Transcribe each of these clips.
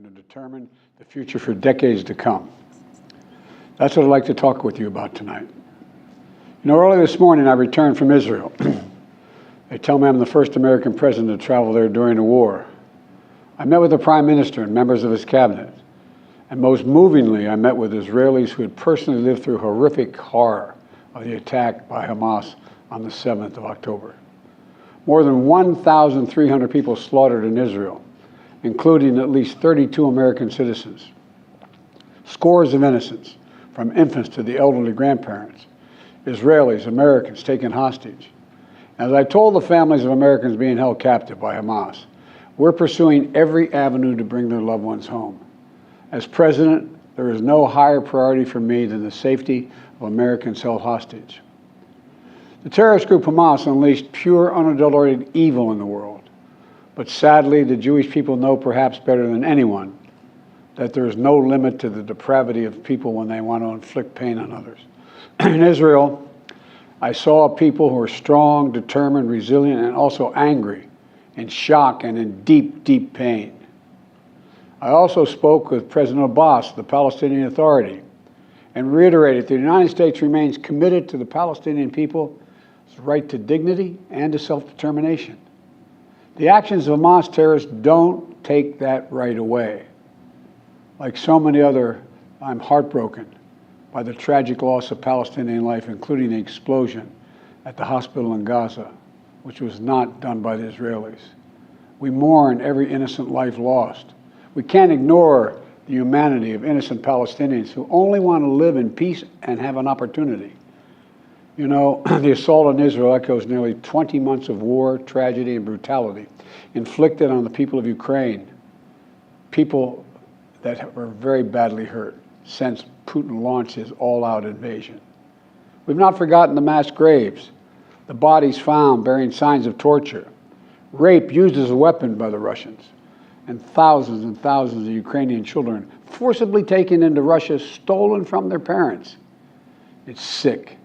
to determine the future for decades to come. That's what I'd like to talk with you about tonight. You know, early this morning I returned from Israel. They tell me I'm the first American president to travel there during the war. I met with the Prime Minister and members of his cabinet. And most movingly, I met with Israelis who had personally lived through horrific horror of the attack by Hamas on the 7th of October. More than 1,300 people slaughtered in Israel, including at least 32 American citizens. Scores of innocents, from infants to the elderly grandparents. Israelis, Americans taken hostage. As I told the families of Americans being held captive by Hamas, we're pursuing every avenue to bring their loved ones home. As president, there is no higher priority for me than the safety of Americans held hostage. The terrorist group Hamas unleashed pure, unadulterated evil in the world. But sadly, the Jewish people know perhaps better than anyone that there is no limit to the depravity of people when they want to inflict pain on others. In Israel, I saw people who are strong, determined, resilient, and also angry, in shock and in deep, deep pain. I also spoke with President Abbas, the Palestinian Authority, and reiterated that the United States remains committed to the Palestinian people's right to dignity and to self-determination. The actions of Hamas terrorists don't take that right away. Like so many other, I'm heartbroken by the tragic loss of Palestinian life, including the explosion at the hospital in Gaza, which was not done by the Israelis. We mourn every innocent life lost. We can't ignore the humanity of innocent Palestinians who only want to live in peace and have an opportunity. You know, the assault on Israel echoes nearly 20 months of war, tragedy, and brutality inflicted on the people of Ukraine, people that were very badly hurt since Putin launched his all-out invasion. We've not forgotten the mass graves, the bodies found bearing signs of torture, rape used as a weapon by the Russians, and thousands of Ukrainian children forcibly taken into Russia, stolen from their parents. It's sick.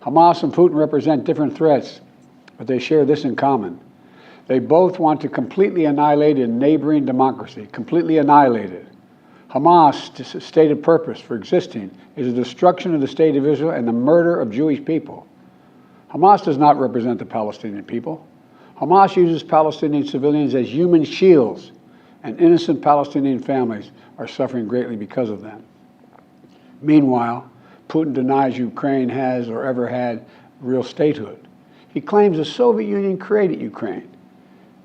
Hamas and Putin represent different threats, but they share this in common. They both want to completely annihilate a neighboring democracy, completely annihilate it. Hamas' stated purpose for existing is the destruction of the state of Israel and the murder of Jewish people. Hamas does not represent the Palestinian people. Hamas uses Palestinian civilians as human shields, and innocent Palestinian families are suffering greatly because of them. Meanwhile, Putin denies Ukraine has or ever had real statehood. He claims the Soviet Union created Ukraine.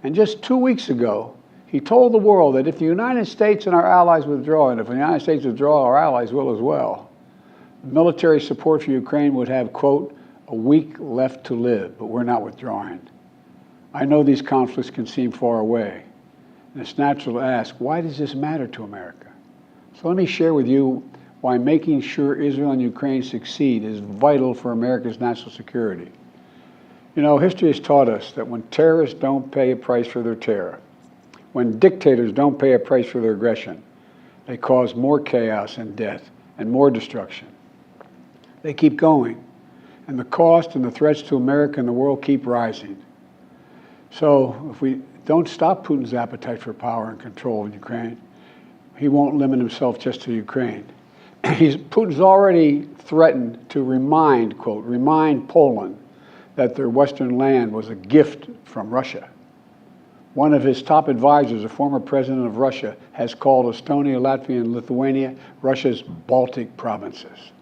And just 2 weeks ago, he told the world that if the United States and our allies withdraw, and if the United States withdraw, our allies will as well, military support for Ukraine would have, quote, a week left to live, but we're not withdrawing. I know these conflicts can seem far away, and it's natural to ask, why does this matter to America? So let me share with you why making sure Israel and Ukraine succeed is vital for America's national security. You know, history has taught us that when terrorists don't pay a price for their terror, when dictators don't pay a price for their aggression, they cause more chaos and death and more destruction. They keep going, and the cost and the threats to America and the world keep rising. So if we don't stop Putin's appetite for power and control in Ukraine, he won't limit himself just to Ukraine. Putin's already threatened to remind Poland that their Western land was a gift from Russia. One of his top advisors, a former president of Russia, has called Estonia, Latvia, and Lithuania Russia's Baltic provinces.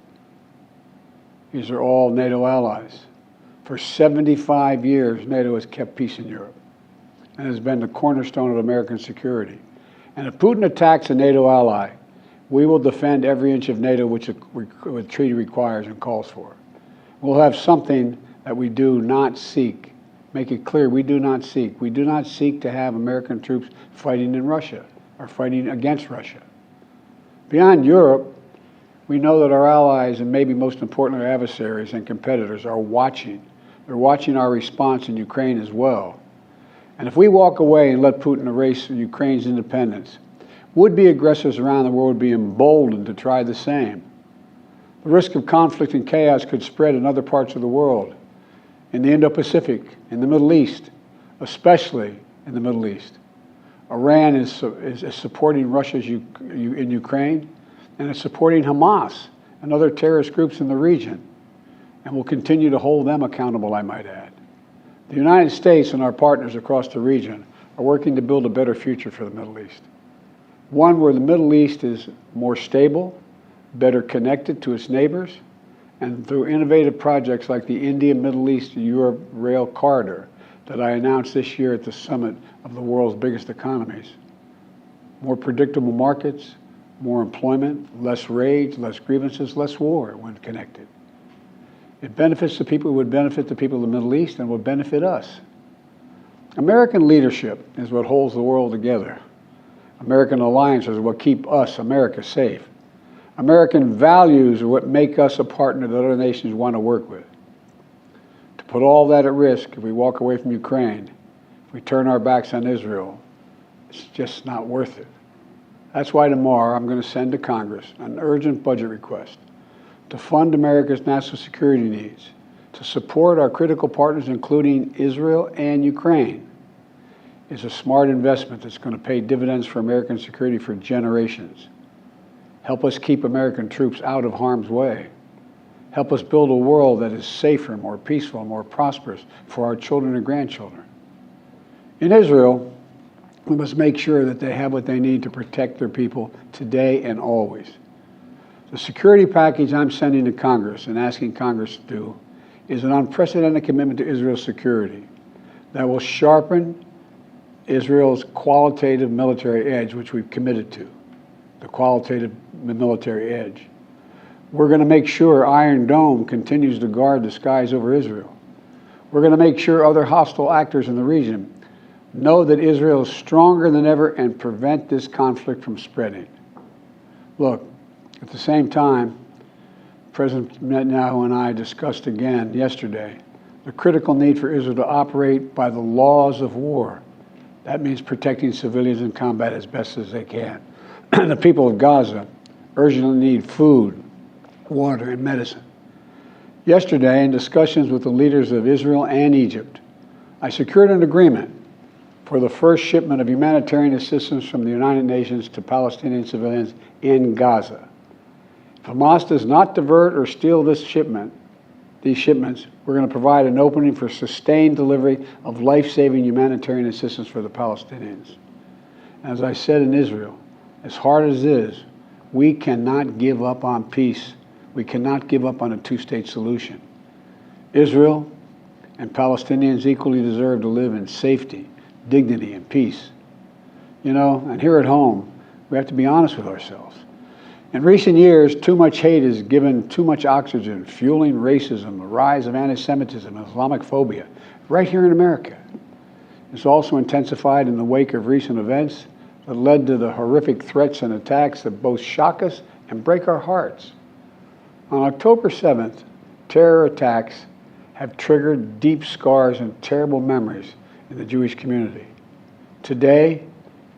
These are all NATO allies. For 75 years, NATO has kept peace in Europe and has been the cornerstone of American security. And if Putin attacks a NATO ally, we will defend every inch of NATO which the treaty requires and calls for. We'll have something that we do not seek. Make it clear, we do not seek. We do not seek to have American troops fighting in Russia or fighting against Russia. Beyond Europe, we know that our allies, and maybe most importantly our adversaries and competitors, are watching. They're watching our response in Ukraine as well. And if we walk away and let Putin erase Ukraine's independence, would-be aggressors around the world would be emboldened to try the same. The risk of conflict and chaos could spread in other parts of the world, in the Indo-Pacific, in the Middle East, especially in the Middle East. Iran is supporting Russia in Ukraine, and it's supporting Hamas and other terrorist groups in the region, and will continue to hold them accountable, I might add. The United States and our partners across the region are working to build a better future for the Middle East. One where the Middle East is more stable, better connected to its neighbors, and through innovative projects like the India-Middle East-Europe Rail Corridor that I announced this year at the summit of the world's biggest economies. More predictable markets, more employment, less rage, less grievances, less war when connected. It benefits the people, it would benefit the people of the Middle East and would benefit us. American leadership is what holds the world together. American alliances are what keep us, America, safe. American values are what make us a partner that other nations want to work with. To put all that at risk, if we walk away from Ukraine, if we turn our backs on Israel, it's just not worth it. That's why tomorrow I'm going to send to Congress an urgent budget request to fund America's national security needs, to support our critical partners, including Israel and Ukraine. It's a smart investment that's going to pay dividends for American security for generations. Help us keep American troops out of harm's way. Help us build a world that is safer, more peaceful, more prosperous for our children and grandchildren. In Israel, we must make sure that they have what they need to protect their people today and always. The security package I'm sending to Congress and asking Congress to do is an unprecedented commitment to Israel's security that will sharpen Israel's qualitative military edge, which we've committed to, the qualitative military edge. We're going to make sure Iron Dome continues to guard the skies over Israel. We're going to make sure other hostile actors in the region know that Israel is stronger than ever and prevent this conflict from spreading. Look, at the same time, President Netanyahu and I discussed again yesterday the critical need for Israel to operate by the laws of war. That means protecting civilians in combat as best as they can. The people of Gaza urgently need food, water, and medicine. Yesterday, in discussions with the leaders of Israel and Egypt, I secured an agreement for the first shipment of humanitarian assistance from the United Nations to Palestinian civilians in Gaza. If Hamas does not divert or steal these shipments, we're going to provide an opening for sustained delivery of life-saving humanitarian assistance for the Palestinians. As I said in Israel, as hard as it is, we cannot give up on peace. We cannot give up on a two-state solution. Israel and Palestinians equally deserve to live in safety, dignity, and peace. You know, and here at home, we have to be honest with ourselves. In recent years, too much hate has given too much oxygen, fueling racism, the rise of anti-Semitism, and Islamic phobia, right here in America. It's also intensified in the wake of recent events that led to the horrific threats and attacks that both shock us and break our hearts. On October 7th, terror attacks have triggered deep scars and terrible memories in the Jewish community. Today,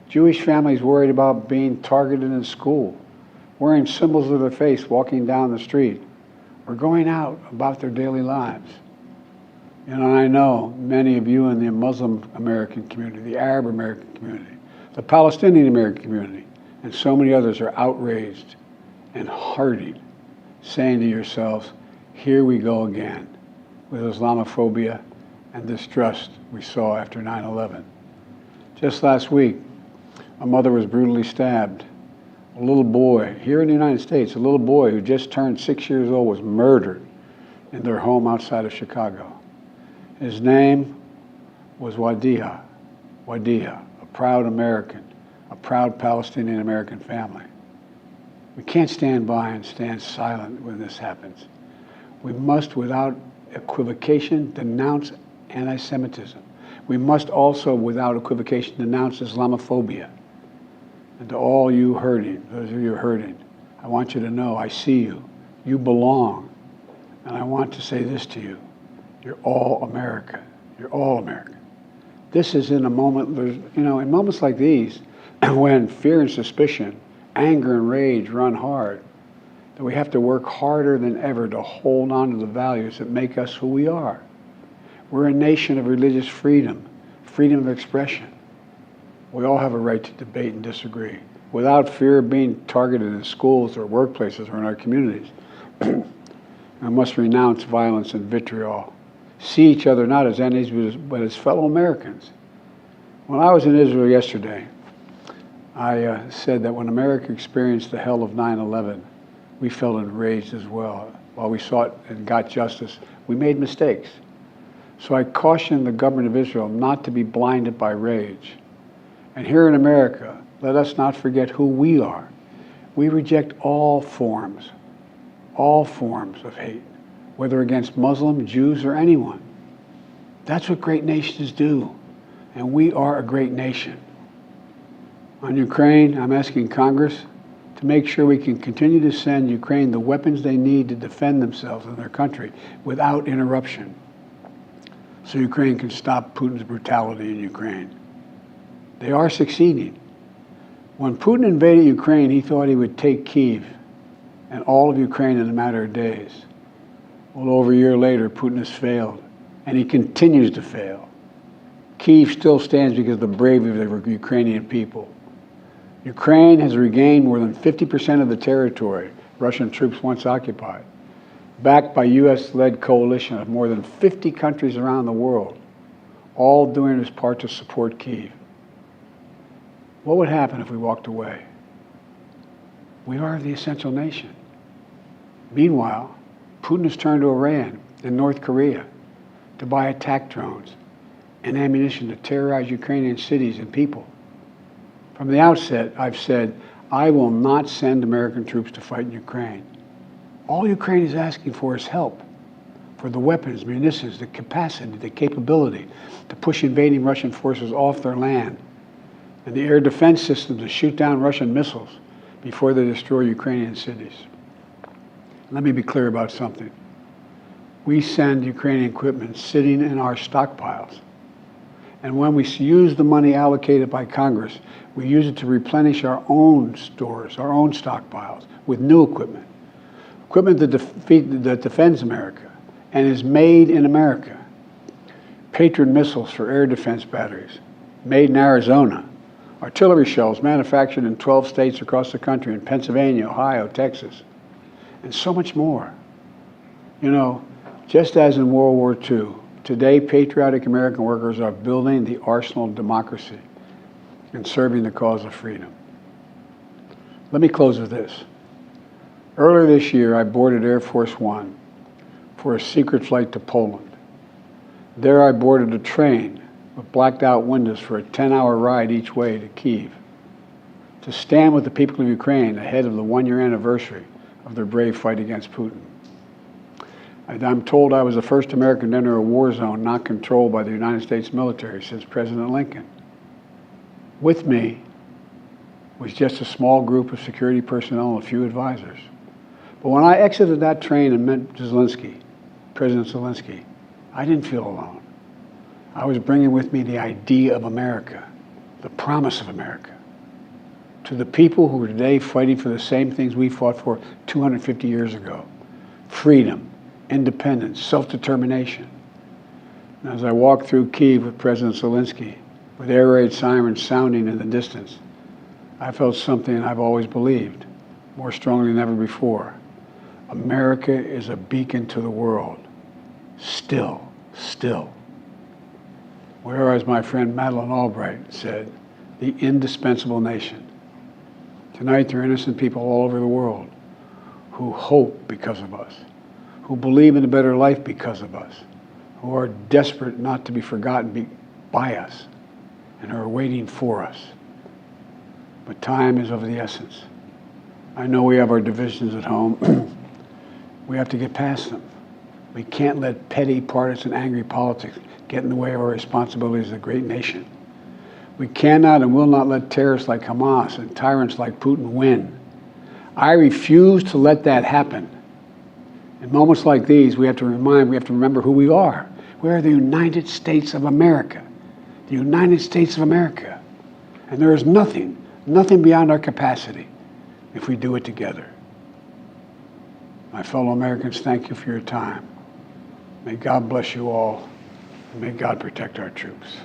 Jewish families worried about being targeted in school, wearing symbols of their faith, walking down the street, or going out about their daily lives. And I know many of you in the Muslim American community, the Arab American community, the Palestinian American community, and so many others are outraged and heartened, saying to yourselves, here we go again with Islamophobia and distrust we saw after 9/11. Just last week, a mother was brutally stabbed. A little boy, here in the United States, a little boy who just turned 6 years old was murdered in their home outside of Chicago. His name was Wadiha, a proud American, a proud Palestinian American family. We can't stand by and stand silent when this happens. We must, without equivocation, denounce anti-Semitism. We must also, without equivocation, denounce Islamophobia. And to all you hurting, those of you hurting, I want you to know I see you. You belong. And I want to say this to you. You're all America. You're all American. This is in a moment, in moments like these, when fear and suspicion, anger and rage run hard, that we have to work harder than ever to hold on to the values that make us who we are. We're a nation of religious freedom, freedom of expression. We all have a right to debate and disagree without fear of being targeted in schools or workplaces or in our communities. We must renounce violence and vitriol. See each other not as enemies, but as fellow Americans. When I was in Israel yesterday, I said that when America experienced the hell of 9/11, we felt enraged as well. While we sought and got justice, we made mistakes. So I cautioned the government of Israel not to be blinded by rage. And here in America, let us not forget who we are. We reject all forms of hate, whether against Muslim, Jews, or anyone. That's what great nations do, and we are a great nation. On Ukraine, I'm asking Congress to make sure we can continue to send Ukraine the weapons they need to defend themselves and their country without interruption, so Ukraine can stop Putin's brutality in Ukraine. They are succeeding. When Putin invaded Ukraine, he thought he would take Kyiv and all of Ukraine in a matter of days. Well, over a year later, Putin has failed, and he continues to fail. Kyiv still stands because of the bravery of the Ukrainian people. Ukraine has regained more than 50% of the territory Russian troops once occupied, backed by U.S.-led coalition of more than 50 countries around the world, all doing its part to support Kyiv. What would happen if we walked away? We are the essential nation. Meanwhile, Putin has turned to Iran and North Korea to buy attack drones and ammunition to terrorize Ukrainian cities and people. From the outset, I've said, I will not send American troops to fight in Ukraine. All Ukraine is asking for is help for the weapons, munitions, the capacity, the capability to push invading Russian forces off their land, and the air defense system to shoot down Russian missiles before they destroy Ukrainian cities. Let me be clear about something. We send Ukrainian equipment sitting in our stockpiles. And when we use the money allocated by Congress, we use it to replenish our own stores, our own stockpiles, with new equipment. Equipment that defends America and is made in America. Patriot missiles for air defense batteries, made in Arizona. Artillery shells manufactured in 12 states across the country, in Pennsylvania, Ohio, Texas, and so much more. You know, just as in World War II, today patriotic American workers are building the arsenal of democracy and serving the cause of freedom. Let me close with this. Earlier this year, I boarded Air Force One for a secret flight to Poland. There I boarded a train with blacked out windows for a 10-hour ride each way to Kyiv, to stand with the people of Ukraine ahead of the one-year anniversary of their brave fight against Putin. I'm told I was the first American to enter a war zone not controlled by the United States military since President Lincoln. With me was just a small group of security personnel and a few advisors. But when I exited that train and met President Zelensky, I didn't feel alone. I was bringing with me the idea of America, the promise of America, to the people who are today fighting for the same things we fought for 250 years ago: freedom, independence, self-determination. And as I walked through Kyiv with President Zelensky, with air raid sirens sounding in the distance, I felt something I've always believed, more strongly than ever before. America is a beacon to the world. Still. Where, as my friend Madeleine Albright said, the indispensable nation. Tonight, there are innocent people all over the world who hope because of us, who believe in a better life because of us, who are desperate not to be forgotten by us, and who are waiting for us. But time is of the essence. I know we have our divisions at home. We have to get past them. We can't let petty, partisan, angry politics get in the way of our responsibilities as a great nation. We cannot and will not let terrorists like Hamas and tyrants like Putin win. I refuse to let that happen. In moments like these, we have to remember who we are. We are the United States of America. The United States of America. And there is nothing beyond our capacity if we do it together. My fellow Americans, thank you for your time. May God bless you all, and may God protect our troops.